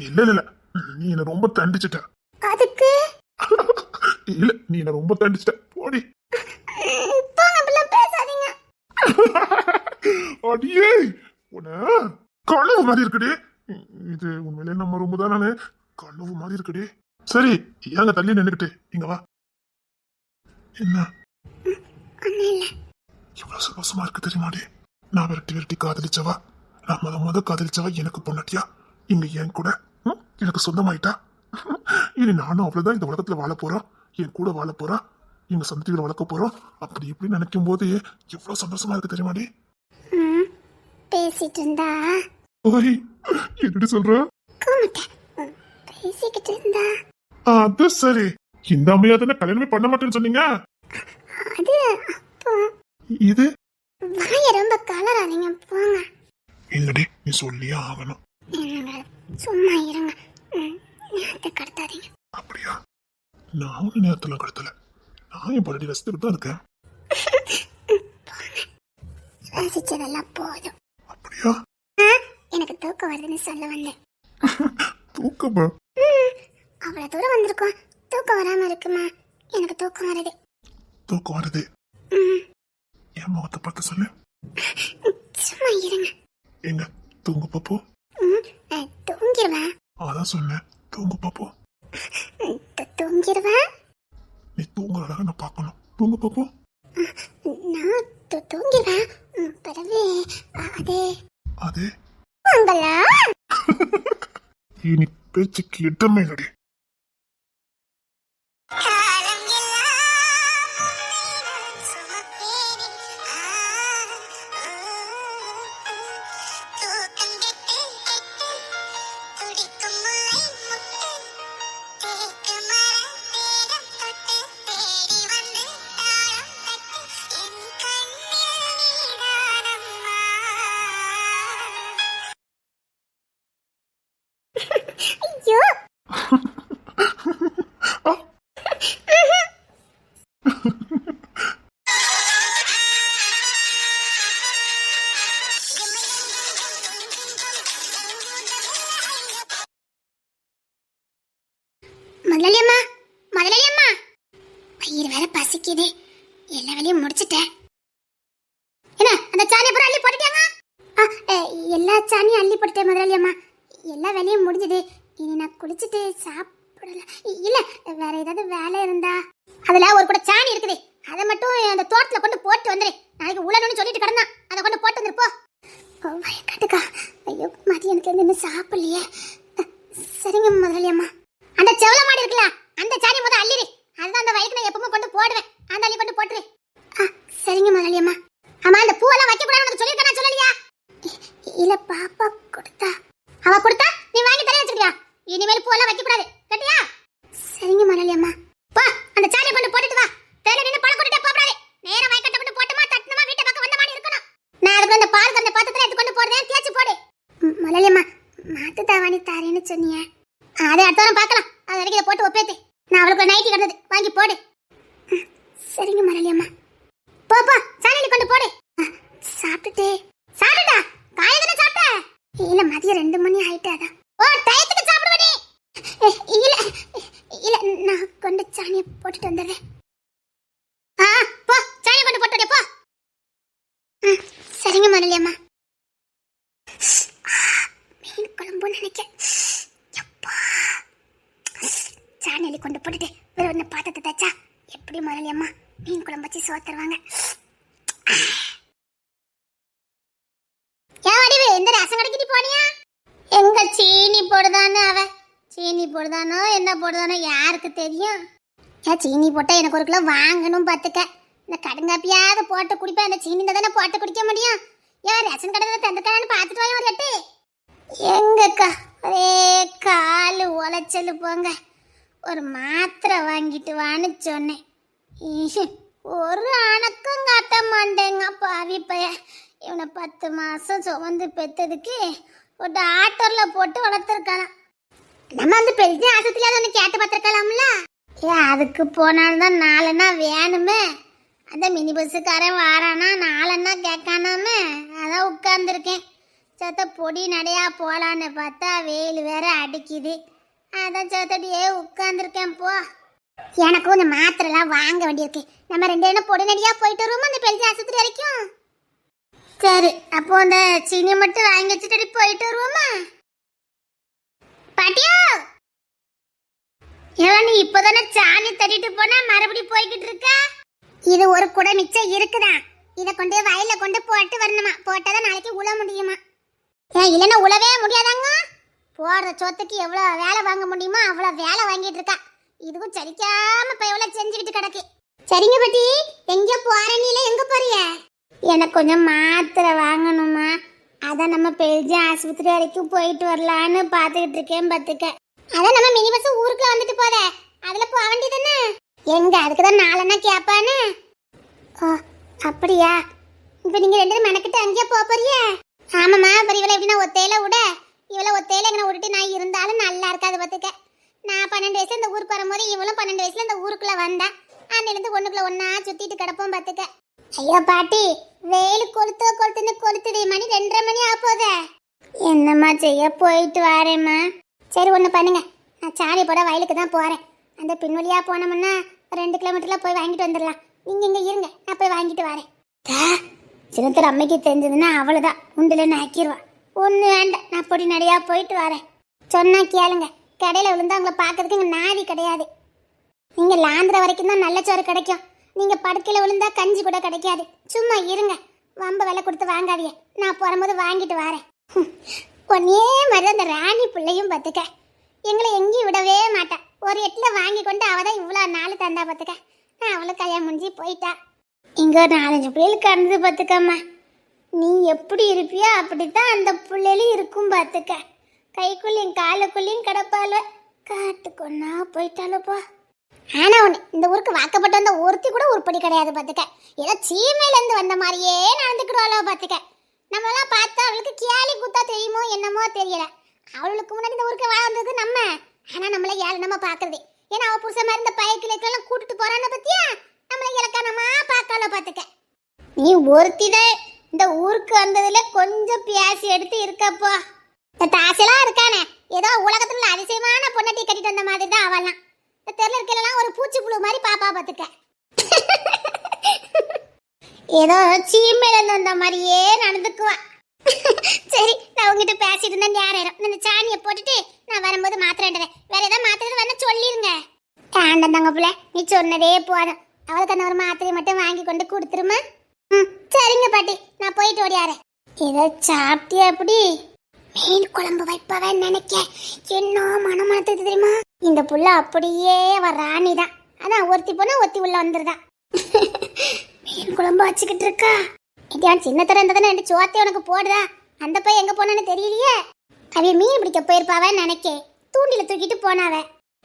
இல்ல இல்ல இல்ல, நீ என்ன ரொம்ப தண்டிச்சிட்ட. அதுக்கு இல்ல, நீ என்ன ரொம்ப தண்டிச்சிட்ட. போடி. போங்க, அப்படிலாம் பேசாதீங்க. அடியே, உன கனவு மாதிரி இருக்குடி. இது உண்மையிலே நம்ம ரொம்ப தான். நானு கனவு மாதிரி இருக்குடி. சரி, ஏங்க தள்ளி நின்னுக்கிட்டு இங்க வா. என்ன ஒண்ணும் இல்ல. இவ்வளவு சந்தோஷமா இருக்கு தெரியுமாடி? நான் விரட்டி காதலிச்சவா, நான் முத காதலிச்சவா எனக்கு பொண்டாட்டியா இங்க என் கூட எனக்கு சொந்தமாயிட்டா. இனி நானும் அவ்வளவுதான் இந்த உலகத்துல வாழ போறோம். என் கூட வாழ போறா, எங்க சந்ததிகளை வளர்க்க போறோம். அப்படி இப்படி நினைக்கும் போது எவ்வளவு சந்தோஷமா இருக்கு தெரியுமாடி? பேசிட்டு இருந்தா ஓய், என்னடி சொல்ற? கோமட்டேன். பேசிக்கிட்டு இருந்தா அது சரி. இந்த அம்மையா தானே கல்யாணமே பண்ண மாட்டேன்னு சொன்னீங்க. அது அப்போ இது வாய ரொம்ப கலராதீங்க. போங்க. இல்லடி, நீ சொல்லியே ஆகணும். என்னங்க, சும்மா இருங்க. நேரத்தை கடத்தாதீங்க. அப்படியா? நான் ஒண்ணு நேரத்துல கடத்தல. நான் என் படி ரசித்துட்டு தான் இருக்கேன். ரசிச்சதெல்லாம் போதும். அப்படியா? எனக்கு தூக்கம் வருதுன்னு சொல்ல வந்தேன். தூக்கமா? அவ்வளவு தூரம் வந்திருக்கோம், தூக்கம் வராம இருக்குமா? எனக்கு தூக்கம் வருது. தூக்கம் வருது? என் முகத்தை பார்த்து சொல்லு. சும்மா இருங்க. எங்க தூங்கு பாப்போ. தூங்கிடுவேன். அதான் சொன்னேன், தூங்கு பாப்போ. தூங்கிடுவேன். நீ தூங்குறதாக நான் பார்க்கணும். தூங்கு பாப்போ. நான் தூங்கிடுவேன். பிறகு அது அது உங்களா? இனி பேச்சுக்கு இடமே இல்லடி. ஐயோ, முதலாளியம்மா, முதலாளியம்மா, வயிறு வேற பசிக்குது. எல்லா வேலையும் முடிச்சிட்டேன். என்ன, அந்த சாணியை பூரா அள்ளி போட்டுட்டாங்க? எல்லா சாணியும் அள்ளி போட்டுட்டேன் முதலாளியம்மா. எல்லா வேலையும் முடிஞ்சது. இனி நான் குளிச்சுட்டு சாப்பிடல. இல்ல, வேற ஏதாவது வேலை இருந்தா. அதுல ஒரு கூட சாணி இருக்குது, அதை மட்டும் அந்த தோட்டத்துல கொண்டு போட்டு வந்துரு. நாளைக்கு உலகம்னு சொல்லிட்டு கிடந்தான், அதை கொண்டு போட்டு வந்துருப்போ. வயக்காட்டுக்கா. ஐயோ, மதியானத்துல இருந்து இன்னும் சாப்பிடலையே. சரிங்க முதலாளியம்மா. அந்த செவல மாடு இருக்குல்ல, அந்த சாணி முத அள்ளிடு. அதுதான் அந்த வயக்கு நான் எப்பவுமே கொண்டு போடுவேன். அந்த அள்ளி கொண்டு போட்டுரு. சரிங்க முதலாளியம்மா. ஆமா, அந்த பூவெல்லாம் வைக்க கூடாதுன்னு சொல்லிருக்கேன், சொல்லலையா? இல்ல, பாப்பா கொடுத்தா. அவ கொடுத்தா நீ வாங்கி தர வச்சுக்கியா? இனிமேல் பூவெல்லாம் வைக்க கூடாது, கேட்டியா? சரிங்க முதலாளியம்மா. பா, அந்த சாணியை கொண்டு போட்டுட்டு வா. தேல நின்னு பழம் கொண்டுட்டே போறாதே. நேரா வயக்கட்ட கொண்டு போட்டுமா தட்டணுமா வீட்டை பக்கம் வந்த மாதிரி இருக்கணும். நான் அதுக்கு அந்த பால் கறந்த பாத்திரத்துல எடுத்து கொண்டு போடுறேன், தேய்ச்சி போடு. முதலாளியம்மா, மாத்து தாவாணி தாரேன்னு சொன்னீங்க. அதை அடுத்த வாரம் பார்க்கலாம். அது வரைக்கும் இதை போட்டு ஒப்பேத்து. நான் அவளுக்கு நைட்டி கிடந்தது, வாங்கி போடு. சரிங்க முதலாளியம்மா. போப்பா, சாணியில் கொண்டு போடு. சாப்பிட்டுட்டே. சாப்பிட்டுட்டா? காலையில தானே சாப்பிட்ட? இல்ல, மதியம் 2 மணி ஆயிட்டாதான். ஓ, டயத்துக்கு சாப்பிடுவடி. இல்ல இல்ல நான் கொண்டு சாணியை போட்டுட்டு வந்துடுறேன். போ சாணியை கொண்டு போட்டு போ. சரிங்க மரளி அம்மா. மீன் குழம்பு நினைக்கிறேன். சாணியை கொண்டு போட்டுட்டு வேற ஒன்று பாத்திரத்தை தச்சா எப்படி மரளி அம்மா மீன் குழம்பு வச்சு சோத்துருவாங்க. இந்த ரசம் கடைக்கு போனியா? எங்க சீனி போடுதானே அவ. சீனி போடுதானோ என்ன போடுதானோ யாருக்கு தெரியும். ஏன் சீனி போட்டா எனக்கு 1 கிலோ வாங்கணும் பார்த்துக்க. இந்த கடுங்காப்பியாவது போட்டு குடிப்பேன். அந்த சீனி தானே போட்டு குடிக்க முடியும். ஏன் ரேஷன் கடையில் தந்துக்கானு பார்த்துட்டு வாங்க ஒரு எட்டு. எங்கக்கா ஒரே காலு உளைச்சல் போங்க. ஒரு மாத்திரை வாங்கிட்டு வான்னு சொன்னேன். ஒரு அணக்கம் காட்ட மாட்டேங்க பாவி பைய. இவனை 10 மாசம் சுமந்து பெற்றதுக்கு ஒரு டாக்டர்ல போட்டு வளர்த்துருக்கலாம். நம்ம வந்து பெரிய ஆசத்திலேயே ஒன்று கேட்டு பார்த்துருக்கலாம்ல. அதுக்கு போனால்தான் 4 வேணுமே. அந்த மினி பஸ்ஸுக்காரன் வாரானா 4 கேட்கானாமே. அதான் உட்கார்ந்துருக்கேன். சத்த பொடி நடையா போலான்னு பார்த்தா வெயில் வேற அடிக்குது. அதான் சத்தடியே உட்கார்ந்துருக்கேன். போ எனக்கு கொஞ்சம் மாத்திரைலாம் வாங்க வேண்டியிருக்கு. நம்ம 2 பொடி நடியா போயிட்டு வருவோம் அந்த பெரிய ஆஸ்பத்திரி வரைக்கும். சரி அப்போ அந்த சீனி மட்டும் வாங்கி வச்சுட்டு போயிட்டு வருவோமா? பாட்டியா நீ இப்பதானே சாணி தட்டிட்டு போனா மறுபடியும் போய்கிட்டு இருக்க. இது ஒரு குடை மிச்சம் இருக்குதா. இதை கொண்டு வயல்ல கொண்டு போட்டு வரணுமா. போட்டாதான் நாளைக்கு உழ முடியுமா. ஏன் இல்லைன்னா உழவே முடியாதாங்க. போடுற சொத்துக்கு எவ்வளவு வேலை வாங்க முடியுமோ அவ்வளவு வேலை வாங்கிட்டு இருக்கா. இதுக்கும் சரிக்காம இப்ப எவ்வளவு செஞ்சுக்கிட்டு கிடக்கு. சரிங்க பாட்டி. எங்க போற நீல எங்க போறிய? எனக்கு கொஞ்சம் மாத்திரை வாங்கணுமா. அதான் நம்ம பெரிய ஆஸ்பத்திரி வரைக்கும் போயிட்டு வரலான்னு பாத்துக்கிட்டு இருக்கேன் பார்த்துக்க. அதான் நம்ம மினி பஸ் ஊருக்குள்ள வந்துட்டு போதே அதுல போக வேண்டியதுன்னு. எங்க அதுக்குதான் 4 கேட்பானு. அப்படியா? இப்ப நீங்க 2 மெனக்கிட்டு அங்கேயே போறியா? ஆமாம்மா. அப்புறம் இவளை எப்படின்னா ஒத்தையில விட. இவளை ஒத்தையில எங்களை விட்டுட்டு நான் இருந்தாலும் நல்லா இருக்காது பார்த்துக்க. நான் 12 வயசுல இந்த ஊருக்கு வரும்போது இவளும் 12 வயசுல இந்த ஊருக்குள்ள வந்தா. அன்னிலிருந்து ஒண்ணுக்குள்ள ஒன்னா சுத்திட்டு கிடப்போம் பார்த்துக்க. ஐயோ பாட்டி வெயில் கொளுத்துன்னு கொளுத்துதே. மணி 2:30 மணி ஆப்போதே. என்னம்மா செய்ய போயிட்டு வரேம்மா. சரி ஒன்று பண்ணுங்க. நான் சாணி போட வயலுக்கு தான் போறேன். அந்த பின்வழியா போனோம்னா 2 கிலோமீட்டர்ல போய் வாங்கிட்டு வந்துடலாம். நீங்க இங்க இருங்க நான் போய் வாங்கிட்டு வரேன். சின்னத்தர் அம்மைக்கு தெரிஞ்சதுன்னா அவ்வளவுதான் உண்டுலன்னு ஆக்கிடுவா. ஒண்ணு வேண்டாம் நான் பொடி நடையா போயிட்டு வரேன். சொன்னா கேளுங்க. கடையில விழுந்தா உங்களை பார்க்கறதுக்கு இங்க நாதி கிடையாது. நீங்க லாந்திர வரைக்கும் தான் நல்ல சோறு கிடைக்கும். நீங்க படுக்கையில விழுந்தா கஞ்சி கூட கிடைக்காது. சும்மா இருங்க. வம்ப விலை கொடுத்து வாங்காதீங்க. நான் போகும்போது வாங்கிட்டு வரேன். ஒன்னே மாதிரி அந்த ராணி பிள்ளையும் பார்த்துக்க. எங்களை எங்கேயும் விடவே மாட்டா. ஒரு எட்டுல வாங்கி கொண்டு அவதான் இவ்வளவு நாள் தந்தா பார்த்துக்க. நான் அவளும் கல்யாணம் முடிஞ்சு போயிட்டா. இங்க ஒரு 4-5 பிள்ளைகள் கடந்து பார்த்துக்கம்மா. நீ எப்படி இருப்பியோ அப்படித்தான் அந்த பிள்ளைகளும் இருக்கும் பார்த்துக்க. கைக்குள்ளையும் காலுக்குள்ளையும் கிடப்பாள. காட்டுக்கொன்னா போயிட்டாலப்பா. ஆனா ஒண்ணு இந்த ஊருக்கு வாக்கப்பட்டு வந்த ஒருத்தி கூட உருப்படி கிடையாது பார்த்துக்க. ஏதோ சீமையில இருந்து வந்த மாதிரியே நடந்துக்கிடுவாளோ பார்த்துக்க. நம்மளாம் பார்த்தா அவளுக்கு கேலி கூத்தா தெரியுமோ என்னமோ தெரியல. அவளுக்கு முன்னாடி இந்த ஊருக்கு வாழ்ந்தது நம்ம. ஆனா நம்மள ஏளனமா பாக்குறது. ஏன்னா அவ புருஷ மாதிரி இந்த பைக்கிலக்கெல்லாம் கூட்டிட்டு போறான்னு பத்தியா நம்மள இலக்கணமா பார்க்கல பார்த்துக்க. நீ ஒருத்திதான் இந்த ஊருக்கு வந்ததுல கொஞ்சம் பேசி எடுத்து இருக்கப்போ. இந்த தாசெல்லாம் இருக்கானே ஏதோ உலகத்துல அதிசயமான பொண்ணாட்டி கட்டிட்டு வந்த மாதிரி தான் அவெல்லாம். இந்த தெருல இருக்கலாம் ஒரு பூச்சி புழு மாதிரி பாப்பா பார்த்துக்க. ஏதோ சீமையில இருந்து வந்த மாதிரியே நடந்துக்குவா. சரி நான் உங்ககிட்ட பேசிட்டு இருந்தேன். யாரும் இந்த சாணியை போட்டுட்டு நான் வரும்போது மாத்திரேன். வேற ஏதாவது மாத்திரை வேணா சொல்லிருங்க. ஆண்டம் தாங்க பிள்ளை நீ சொன்னதே போதும். அவளுக்கு அந்த ஒரு மாத்திரையை மட்டும் வாங்கி கொண்டு கொடுத்துருமா. சரிங்க பாட்டி நான் போயிட்டு ஓடியாரேன். ஏதோ சாப்பிட்டியா? அப்படி மீன் குழம்பு வைப்பவன் நினைக்க என்ன மனமானது தெரியுமா. இந்த புள்ள அப்படியே அவ ராணி தான். அதான் ஒருத்தி போனா ஒருத்தி உள்ள வந்துருதான். மீன் குழம்பு வச்சுக்கிட்டு இருக்கா. இதான் சின்ன தர இருந்ததுன்னு 2 சோத்தை உனக்கு போடுதா. அந்த பையன் எங்க போனான்னு தெரியலையே. அவ மீன் பிடிக்க போயிருப்பாவன்னு நினைக்க தூண்டில தூக்கிட்டு போனாவ.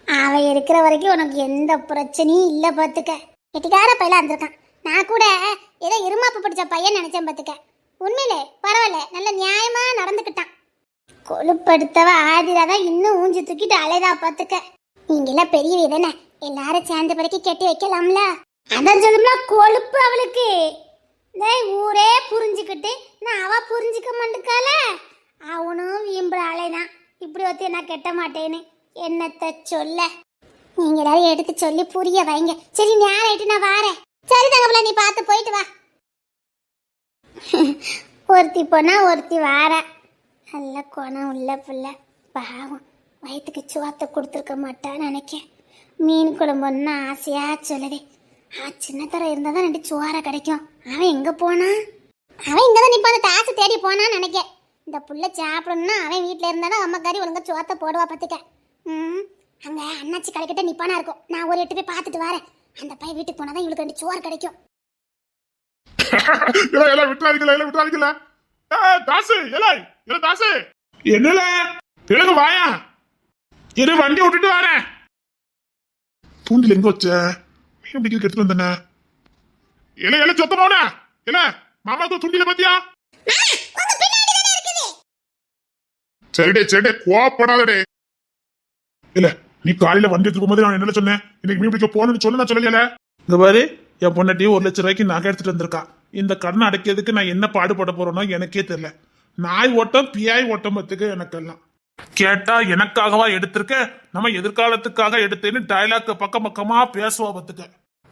அவ இருக்கிற வரைக்கும் உனக்கு எந்த பிரச்சனையும் இல்ல பாத்துக்க. கெட்டிக்கார பையலா இருந்திருக்கான். நான் கூட ஏதோ இருமாப்பு பிடிச்ச பையன் நினைச்சேன் பாத்துக்க. உண்மையிலே பரவாயில்ல நல்ல நியாயமா நடந்துக்கிட்டான். கொழுப்படுத்தவ ஆதிராதான் இன்னும் ஊஞ்சி தூக்கிட்டு அலைதா பாத்துக்க. நீங்க எல்லாம் பெரிய தானே எல்லாரும் சேர்ந்த பிறகு கெட்டி வைக்கலாம்ல. அதான் சொல்லும்ல கொழுப்பு அவளுக்கு. ஊரே புரிஞ்சுக்கிட்டு நான் அவ புரிஞ்சுக்க மாட்டுக்கால. அவனும் வீம்புற அலைதான். இப்படி ஒத்தி நான் கெட்ட மாட்டேன்னு என்னத்த சொல்ல. நீங்க எல்லாரும் எடுத்து சொல்லி புரிய வைங்க. சரி நேரம் ஆயிட்டு நான் வாரேன். சரி தங்கப்பிள்ள, நீ பார்த்து போயிட்டு வா. ஒருத்தி போனா ஒருத்தி வார. நல்ல குணம் உள்ள பிள்ளை. பாவம், வயிற்றுக்கு சுவாத்த கொடுத்துருக்க மாட்டான்னு நினைக்கேன். மீன் குழம்புன்னு ஆசையா சொல்லுதே. சின்ன தர இருந்தால் தான் 2 சோறை கிடைக்கும். அவன் எங்கே போனான்? அவன் இங்கே தான் நிற்பா. அந்த தாசை தேடி போனான்னு நினைக்கேன். இந்த புள்ள சாப்பிடணும்னா அவன் வீட்டில் இருந்தாலும் அம்மாக்காரி ஒழுங்கா சோத்தை போடுவா பார்த்துக்க. அங்கே அண்ணாச்சி கடைக்கிட்ட நிப்பானா இருக்கும். நான் ஒரு 8 போய் பார்த்துட்டு வரேன். அந்த பையன் வீட்டுக்கு போனால் தான் இவளுக்கு 2 சோறு கிடைக்கும். என்னல கிழக்கு வாயா, இரு வண்டி விட்டுட்டு வரேன். தூண்டில் எங்க வச்ச? மீன் பிடிக்கிறதுக்கு எடுத்துட்டு வந்தேன். இல சொத்த போன இல்ல மாமாக்கு துண்டில பத்தியா? சரிடே சரிடே, கோப்படாதடே. இல்ல நீ காலையில வண்டி எடுத்துட்டு போகும்போது நான் என்ன சொன்னேன்? இன்னைக்கு மீன் பிடிக்க போகணும்னு சொன்ன நான் சொல்லல. இந்த பாரு, என் பொண்ணாட்டி 1 லட்சம் ரூபாய்க்கு நகை எடுத்துட்டு வந்திருக்கா. இந்த கடன் அடைக்கிறதுக்கு நான் என்ன பாடுபட போறேனோ எனக்கே தெரியல. நாய் ஓட்டம் பியாய் ஓட்டம் பத்துக்கு எனக்கெல்லாம் கேட்டா எனக்காகவா எடுத்திருக்க, நம்ம எதிர்காலத்துக்காக எடுத்தேன்னு டைலாக் பக்கம் பக்கமா பேசுவா பத்துக்க.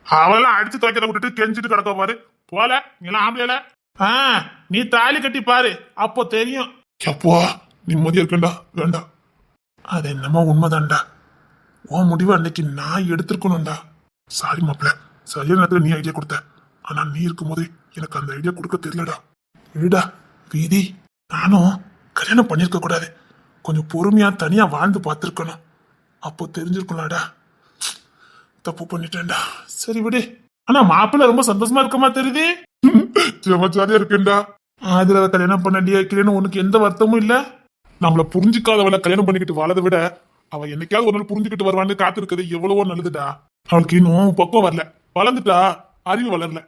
அவெல்லாம் அடிச்சு துவைக்கிறத விட்டுட்டு கெஞ்சிட்டு கிடக்க பாரு. போல நீலாம் ஆம்பளைல. நீ தாலி கட்டி பாரு, அப்போ தெரியும். எப்போ நிம்மதியா இருக்கண்டா. வேண்டாம், அது என்னமோ உண்மைதான்டா. உன் முடிவு அன்னைக்கு நான் எடுத்திருக்கணும்டா. சாரி மாப்பிள்ள, சரியான நேரத்துல நீ ஐடியா கொடுத்த. ஆனா நீ இருக்கும்போது எனக்கு அந்த ஐடியா கொடுக்க தெரியலடா. விடா வீதி, நானும் கல்யாணம் பண்ணிருக்க கூடாது. கொஞ்சம் பொறுமையா தனியா வாழ்ந்து பார்த்துருக்கணும். அப்போ தெரிஞ்சிருக்கலாம்டா. தப்பு பண்ணிட்டேன்டா. சரி விடு. ஆனா மாப்பிள்ள ரொம்ப சந்தோஷமா இருக்கமா தெரியுது. ஜாலியா இருக்கேன்டா. அதுல கல்யாணம் பண்ணி வைக்கிறேன்னு உனக்கு எந்த வருத்தமும் இல்ல. நம்மள புரிஞ்சுக்காதவளை கல்யாணம் பண்ணிக்கிட்டு வாழதை விட அவ என்னைக்காவது ஒரு நாள் புரிஞ்சுக்கிட்டு வருவான்னு காத்திருக்கிறது எவ்வளவோ நல்லதுடா. அவளுக்கு இன்னும் பக்கம் வரல, வளர்ந்துட்டா, அறிவு வளரல.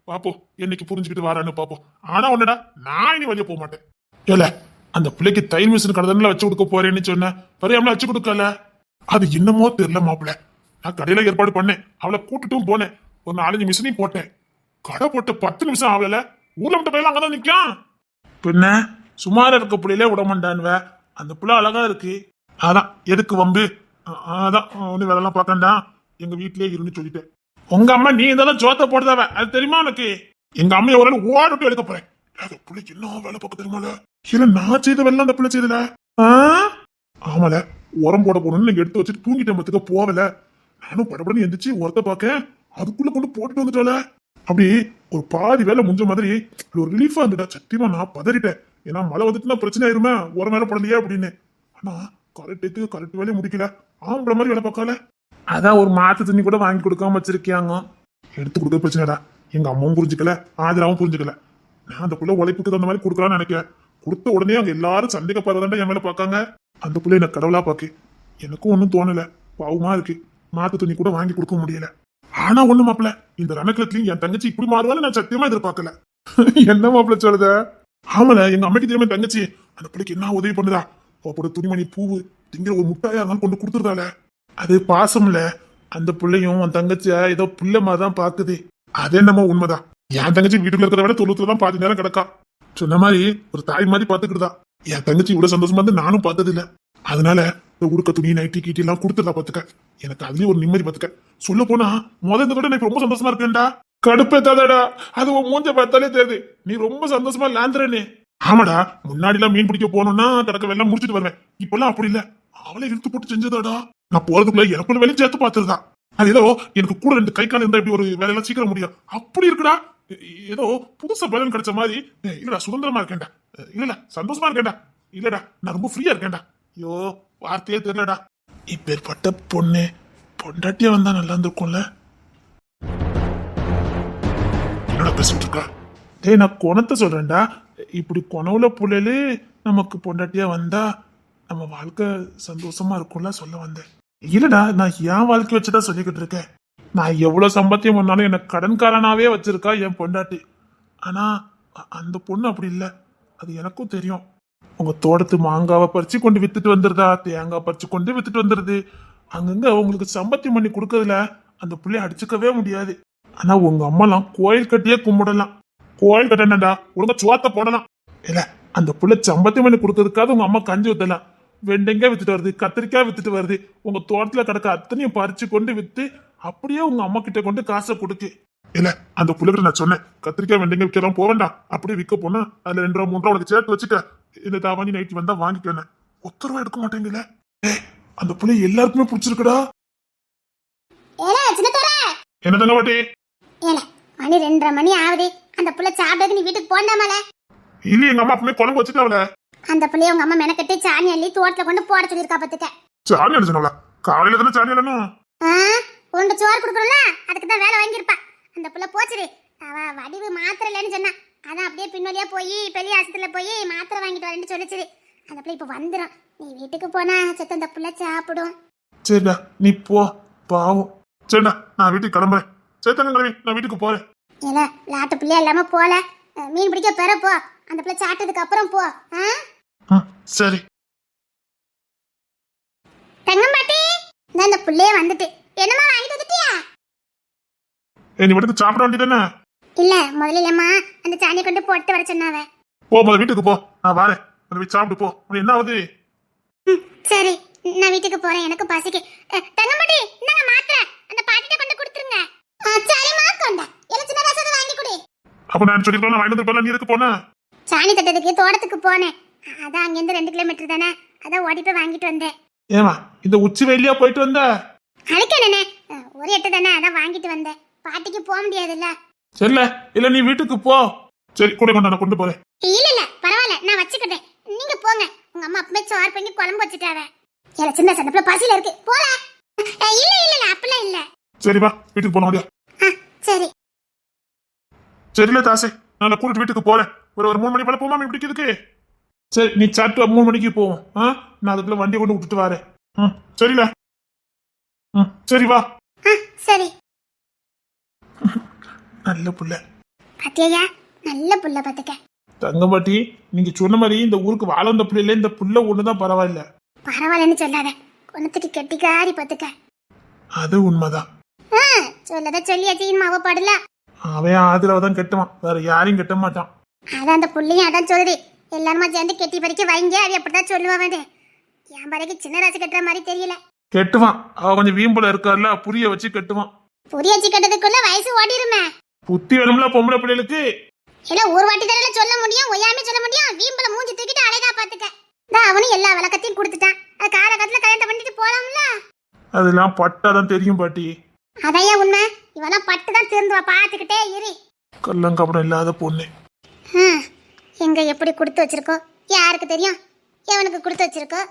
பாப்போம் என்னைக்கு புரிஞ்சுக்கிட்டு வரான்னு பாப்போம். ஆனா ஒண்ணுடா, நான் இனி வெளியே போக மாட்டேன். ஏல அந்த பிள்ளைக்கு தையல் மிஷின் கடை வச்சு கொடுக்க போறேன்னு சொன்னேன். பரியாமல வச்சு கொடுக்கல. அது என்னமோ தெரியல மாப்பிள்ள. நான் கடையில ஏற்பாடு பண்ணேன், அவளை கூட்டுட்டும் போனேன். ஒரு 4-5 மிஷினையும் போட்டேன். கடை போட்ட 10 நிமிஷம் ஆகல. ஊர்ல மட்டும் பையன் அங்கதான் நிக்கான். பின்ன சுமாரா இருக்க பிள்ளையிலே விட மாட்டான்வ. அந்த பிள்ளை அழகா இருக்கு. அதான் எதுக்கு வம்பு. அதான் ஒண்ணு வேலைலாம் பார்க்கண்டா, எங்க வீட்லயே இருந்து சொல்லிட்டேன். உங்க அம்மா நீ இருந்தாலும் ஜோத்த போடுதாவ, அது தெரியுமா உனக்கு? எங்க அம்மைய ஒரு நாள் ஓடிட்டு எடுக்க போறேன். அந்த பிள்ளைக்கு என்ன வேலை பார்க்க தெரியுமால? இல்ல நான் செய்த வேலை அந்த பிள்ளை செய்தல. ஆமால, உரம் போட போகணும்னு நீங்க எடுத்து வச்சுட்டு தூங்கிட்டேன் பத்துக்க போகல. நானும் படப்படன்னு எந்திரிச்சு உரத்தை பார்க்க அதுக்குள்ள கொண்டு போட்டுட்டு வந்துட்டால. அப்படி ஒரு பாதி வேலை முடிஞ்ச மாதிரி ஒரு ரிலீஃபா இருந்துட்டா. சத்தியமா நான் பதறிட்டேன். ஏன்னா மழை வந்துட்டுனா பிரச்சனை ஆயிருமே, உரம் வேலை போடலையே அப்படின்னு. ஆனா கரெக்டுக்கு கரெக்ட் வேலையை முடிக்கல. ஆம்பளை மாதிரி வேலை பார்க்கல. அதான் ஒரு மாத்து தண்ணி கூட வாங்கி கொடுக்காம வச்சிருக்கியாங்க. எடுத்து கொடுக்க பிரச்சனைடா. எங்க அம்மாவும் புரிஞ்சுக்கல, ஆதிராவும் புரிஞ்சுக்கல. நான் அந்த பிள்ளை உழைப்புக்கு தகுந்த மாதிரி கொடுக்கலான்னு நினைக்கிறேன். கொடுத்த உடனே அங்க எல்லாரும் சந்தேக பார்வதாண்டா என் மேல பாக்காங்க. அந்த பிள்ளை என்ன கடவுளா பாக்கு. எனக்கும் ஒன்னும் தோணல, பாவமா இருக்கு. மாத்து துணி கூட வாங்கி கொடுக்க முடியல. ஆனா ஒண்ணு மாப்பிள்ள, இந்த ரணக்கலத்திலயும் என் தங்கச்சி இப்படி மாறுவான்னு நான் சத்தியமா எதிர்பார்க்கல. என்ன மாப்பிள்ள சொல்லுத? ஆமால, எங்க அம்மைக்கு தெரியாம தங்கச்சி அந்த பிள்ளைக்கு என்ன உதவி பண்ணுதா. அப்போட துணிமணி, பூவு, திங்கிற ஒரு முட்டாயா இருந்தாலும் கொண்டு கொடுத்துருதால. அது பாசம் இல்ல. அந்த பிள்ளையும் உன் தங்கச்சியா ஏதோ புள்ள மாதிரிதான் பாக்குது. அது என்னமோ உண்மைதான். என் தங்கச்சி வீட்டுல இருக்கிறத விட தொழுத்துலதான் பாதி நேரம் கிடக்கா. சொன்ன மாதிரி ஒரு தாய் மாதிரி பாத்துக்கிட்டுதா. என் தங்கச்சி இவ்வளவு சந்தோஷமா இருந்து நானும் பார்த்தது இல்ல. அதனால இந்த உடுக்க துணி, நைட்டி, கீட்டி எல்லாம் கொடுத்துடா பாத்துக்க. எனக்கு அதுலயும் ஒரு நிம்மதி பாத்துக்க. சொல்ல போனா இந்த விட எனக்கு ரொம்ப சந்தோஷமா இருக்கேன்டா. கடுப்பேத்தாதடா, அது உன் மூஞ்ச பார்த்தாலே தெரியுது நீ ரொம்ப சந்தோஷமா லாந்துறனே. ஆமாடா, முன்னாடி எல்லாம் மீன் பிடிக்க போனோம்னா கிடக்க வெள்ளம் முடிச்சிட்டு வருவேன். இப்பெல்லாம் அப்படி இல்ல, அவளை இழுத்து போட்டு செஞ்சதாடா. நான் போறதுக்குள்ள எனக்கு வேலையும் சேர்த்து பார்த்துருதான். அது ஏதோ எனக்கு கூட 2 கை கால் இருந்தா இப்படி ஒரு வேலையெல்லாம் சீக்கிரம் முடியும். அப்படி இருக்குடா. ஏதோ புதுசா பலன் கிடைச்ச மாதிரி. இல்லடா, சுதந்திரமா இருக்கேன்டா. இல்லடா, சந்தோஷமா இருக்கேன்டா. இல்லடா, நான் ரொம்ப ஃப்ரீயா இருக்கேன்டா. ஐயோ, வார்த்தையே தெரியலடா. இப்பேற்பட்ட பொண்ணு பொண்டாட்டியா வந்தா நல்லா இருந்திருக்கும்ல. என்னடா பேசிட்டு இருக்கா? டேய், நான் குணத்தை சொல்றேன்டா. இப்படி குணவுல புள்ளையிலே நமக்கு பொண்டாட்டியா வந்தா நம்ம வாழ்க்கை சந்தோஷமா இருக்கும்ல சொல்ல வந்தேன். இல்லடா, நான் என் வாழ்க்கை வச்சுதான் சொல்லிக்கிட்டு இருக்கேன். நான் எவ்வளவு சம்பாத்தியம் பண்ணாலும் என்ன கடன்காரனாவே வச்சிருக்கா என் பொண்டாட்டி. ஆனா அந்த பொண்ணு அப்படி இல்லை, அது எனக்கும் தெரியும். உங்க தோட்டத்து மாங்காவை பறிச்சு கொண்டு வித்துட்டு வந்துருதா, தேங்காய் பறிச்சு கொண்டு வித்துட்டு வந்துருது. அங்கங்க உங்களுக்கு சம்பாத்தியம் பண்ணி கொடுக்கறதுல அந்த பிள்ளைய அடிச்சுக்கவே முடியாது. ஆனா உங்க அம்மாலாம் கோயில் கட்டியே கும்பிடலாம். கோயில் கட்டணடா, ஒழுங்கா சுவாத்த போடலாம். இல்ல, அந்த பிள்ளை சம்பாத்தியம் பண்ணி கொடுக்கறதுக்காக உங்க அம்மா கஞ்சி ஊத்தலாம். வெண்டைக்காய் வித்துட்டு வருது, கத்திரிக்காய் வித்துட்டு வருது. உங்க தோட்டத்துல கிடக்க அத்தனையும் பறிச்சு கொண்டு வித்து அப்படியே உங்க அம்மா கிட்ட கொண்டு காசை கொடுக்கு. இல்ல அந்த புள்ளைகிட்ட நான் சொன்னேன், கத்திரிக்காய் வெண்டைக்காய் விற்கலாம் போக வேண்டாம், அப்படியே விற்க போனா அதுல 2 ரூபா 3 ரூபா உனக்கு சேர்த்து வச்சுக்க, இந்த தாவாணி நைட்டு வந்தா வாங்கிக்கணும். 1 ரூபா எடுக்க மாட்டேங்கல. அந்த புள்ளை எல்லாருக்குமே பிடிச்சிருக்குடா. என்ன தங்க பாட்டி? மணி 2:30 மணி ஆகுது. அந்த புள்ள சாப்பிட்டதுக்கு நீ வீட்டுக்கு போண்டாமல? இல்ல எங்க அம்மா அப்பவே குழம்பு வச்சுட்டாவல. அந்த புள்ளைய உங்க அம்மா மெனக்கட்டி சாணி அள்ளி தோட்டத்துல கொண்டு போட சொல்லிருக்கா பாத்துக்க. சாணி அடிச்சனவள? காலையில தானே சாணி அள்ளணும். உன்ட சோறு குடுக்கறல, அதுக்கு தான் வேலை வாங்கிருப்பா. அந்த புள்ள போச்சுடி. அவ வடிவு மாத்திரை இல்லன்னு சொன்னா, அதான் அப்படியே பின்னோலியா போய் பெரிய ஆஸ்பத்திரியில போய் மாத்திரை வாங்கிட்டு வரேன்னு சொல்லிச்சு. அந்த புள்ள இப்ப வந்துரும். நீ வீட்டுக்கு போனா செத்த அந்த புள்ள சாப்பிடும். சரிடா நீ போ, பாவம். சரிடா நான் வீட்டுக்கு கிளம்புறேன். சரி தங்க கிளம்பி நான் வீட்டுக்கு போறேன். இல்ல லாட்டு பிள்ளையா இல்லாம போல, மீன் பிடிக்க பெற போ. அந்த பிள்ளை சாப்பிட்டதுக்கு அப்புறம் போ. சரி. தங்கம்பாட்டி, இந்த புள்ளைய வந்துட்டு என்னமா வாங்கிட்டு வந்துட்டியா? நீ வீட்டுக்கு சாப்பிட வேண்டியதானே? இல்ல முதல்ல அந்த சாணியை கொண்டு போட்டு வர சொன்னாவ. போ முதல்ல வீட்டுக்கு போ, நான் வரேன். அந்த வீட்டு சாப்பிட்டு போ. உனக்கு என்ன ஆகுது? சரி நான் வீட்டுக்கு போறேன், எனக்கு பசிக்கு. தங்கம்பாட்டி இந்தாங்க மாத்திரை, அந்த பாட்டிட்ட கொண்டு கொடுத்துருங்க. சரிமா கொண்டா, எல்லாம் சின்ன ரசத்தை வாங்கி கொடு. அப்ப நான் சொல்லிருக்கேன் வாங்கிட்டு வந்து, நீ எதுக்கு போன? சாணி தட்டதுக்கு தோட்டத்துக்கு போனேன். அதான் அங்கிருந்து 2 கிலோமீட்டர் தானே, அதான் ஓடி போய் வாங்கிட்டு வந்தேன். ஏமா இந்த உச்சி வெயிலியா போயிட்டு வந்த? அதுக்கு என்னண்ணே, ஒரு 8 தானே, அதான் வாங்கிட்டு வந்தேன். பாட்டிக்கு போக முடியாதுல்ல. சரில இல்ல நீ வீட்டுக்கு போ. சரி கூட கொண்டு நான் கொண்டு போறேன். இல்ல பரவாயில்ல, நான் வச்சுக்கிட்டேன். நீங்க போங்க. உங்க அம்மா அப்பவே சோறு பண்ணி குழம்பு வச்சுட்டாவ. ஏல சின்ன சண்டப்புல பசியில இருக்கு, போல. இல்ல அப்பலாம் இல்ல. சரி வா வீட்டுக்கு போலாம். சரி சரில தாசே, நான் கூட்டிட்டு வீட்டுக்கு போறேன். ஒரு 3 மணி போல போமா பிடிக்கிறதுக்கு. சரி நீ சாப்பிட்டு 3 மணிக்கு போவோம். நான் அதுக்குள்ள வண்டியை கொண்டு விட்டுட்டு வரேன். சரில. சரி வா. சரி. நல்ல புள்ள பாத்தியா, நல்ல புள்ள பாத்துக்க. தங்கம்பாட்டி நீங்க சொன்ன மாதிரி இந்த ஊருக்கு வாழ வந்த பிள்ளைல இந்த புள்ள ஒண்ணுதான் பரவாயில்ல. பரவாயில்லன்னு சொல்லாத, குணத்துக்கு கெட்டிக்காரி பாத்துக்க. அது உண்மைதான். சொல்லத சொல்லியாச்சு, மாவ படல. அவன் ஆதரவுதான் கெட்டுவான், வேற யாரையும் கெட்ட மாட்டான். அதான் அந்த புள்ளையும் அதான் சொல்லுது, எல்லாருமா சேர்ந்து கெட்டி பறிக்க வைங்க. அவ அப்படிதான் சொல்லுவாங்க. என் பறைக்கு சின்ன ராசி கட்டுற மாதிரி தெரியல. கெட்டுவான், அவ கொஞ்சம் வீம்புல இருக்கார்ல, புரிய வச்சு கட்டுவான். புரிய வச்சு கட்டதுக்குள்ள வயசு ஓடிருமே. புத்தி வேணும்ல பொம்பளை பிள்ளைகளுக்கு. இல்ல ஒரு வாட்டி தானே சொல்ல முடியும், ஒய்யாமே சொல்ல முடியும். வீம்புல மூஞ்சி தூக்கிட்டு அழகா பாத்துக்க. அவனும் எல்லா விளக்கத்தையும் கொடுத்துட்டான். அது காலகட்டத்துல கல்யாணம் பண்ணிட்டு போலாம்ல. அதெல்லாம் பட்டாதான் தெரியும் பாட்டி. அதையா உண்மை, இவெல்லாம் பட்டுதான் திருந்துவா, பாத்துக்கிட்டே இரு. கள்ளங்கப்படம் இல்லாத பொண்ணு. எங்க எப்படி கொடுத்து வச்சிருக்கோ யாருக்கு தெரியும், எவனுக்கு கொடுத்து வச்சிருக்கோ.